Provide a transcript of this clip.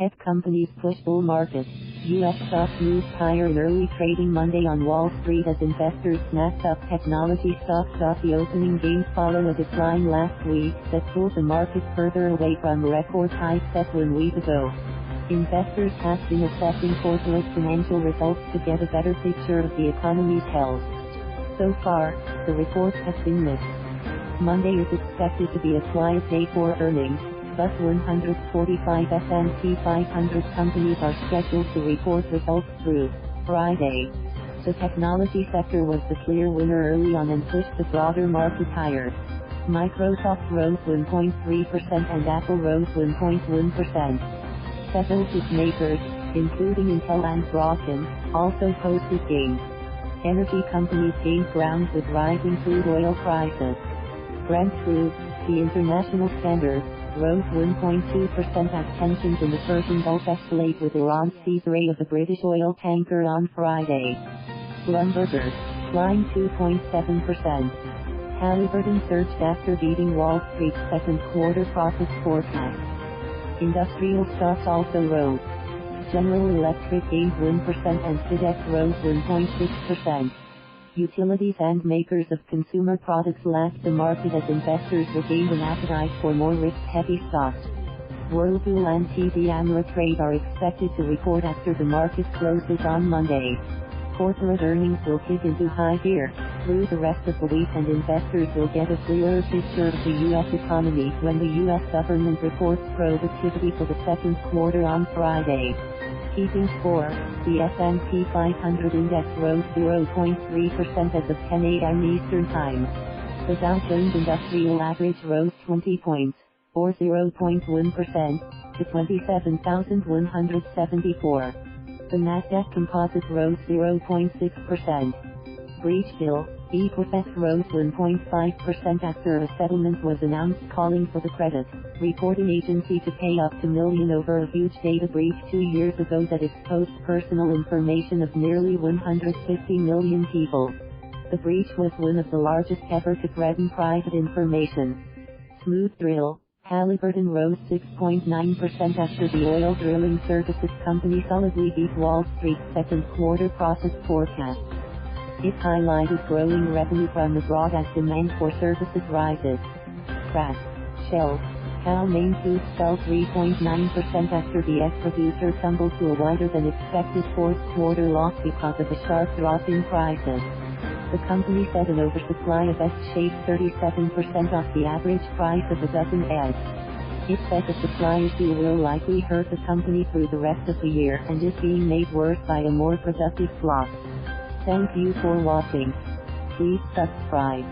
Tech companies push bull market. U.S. stocks moved higher in early trading Monday on Wall Street as investors snapped up technology stocks. The opening gains follow a decline last week that pulled the market further away from record highs set 1 week ago. Investors have been assessing corporate financial results to get a better picture of the economy's health. So far, the reports have been mixed. Monday is expected to be a quiet day for earnings, but 145 S&P 500 companies are scheduled to report results through Friday. The technology sector was the clear winner early on and pushed the broader market higher. Microsoft rose 1.3% and Apple rose 1.1%. Several chip makers, including Intel and Broadcom, also posted gains. Energy companies gained ground with rising crude oil prices. Brent crude, the international standard, rose 1.2% as tensions in the Persian Gulf escalate with Iran's seizure of a British oil tanker on Friday. Schlumberger, flying 2.7%. Halliburton surged after beating Wall Street's second quarter profit forecast. Industrial stocks also rose. General Electric gained 1% and FedEx rose 1.6%. Utilities and makers of consumer products lagged the market as investors regained an appetite for more risk-heavy stocks. Whirlpool and TD Ameritrade are expected to report after the market closes on Monday. Corporate earnings will kick into high gear through the rest of the week, and investors will get a clearer picture of the U.S. economy when the U.S. government reports productivity for the second quarter on Friday. Keeping score, the S&P 500 index rose 0.3% as of 10 a.m. Eastern Time. The Dow Jones Industrial Average rose 20 points, or 0.1%, to 27,174. The Nasdaq Composite rose 0.6%. Breachville, Equifax rose 1.5% after a settlement was announced calling for the credit reporting agency to pay up to $1 million over a huge data breach 2 years ago that exposed personal information of nearly 150 million people. The breach was one of the largest ever to threaten private information. Smooth Drill, Halliburton rose 6.9% after the oil drilling services company solidly beat Wall Street's second quarter profit forecast. It highlighted growing revenue from abroad as demand for services rises. Kraft, Shell, Cal-Maine Foods fell 3.9% after the egg producer tumbled to a wider than expected fourth quarter loss because of a sharp drop in prices. The company said an oversupply of eggs shaved 37% off the average price of a dozen eggs. It said the supply issue will likely hurt the company through the rest of the year and is being made worse by a more productive flock. Thank you for watching. Please subscribe.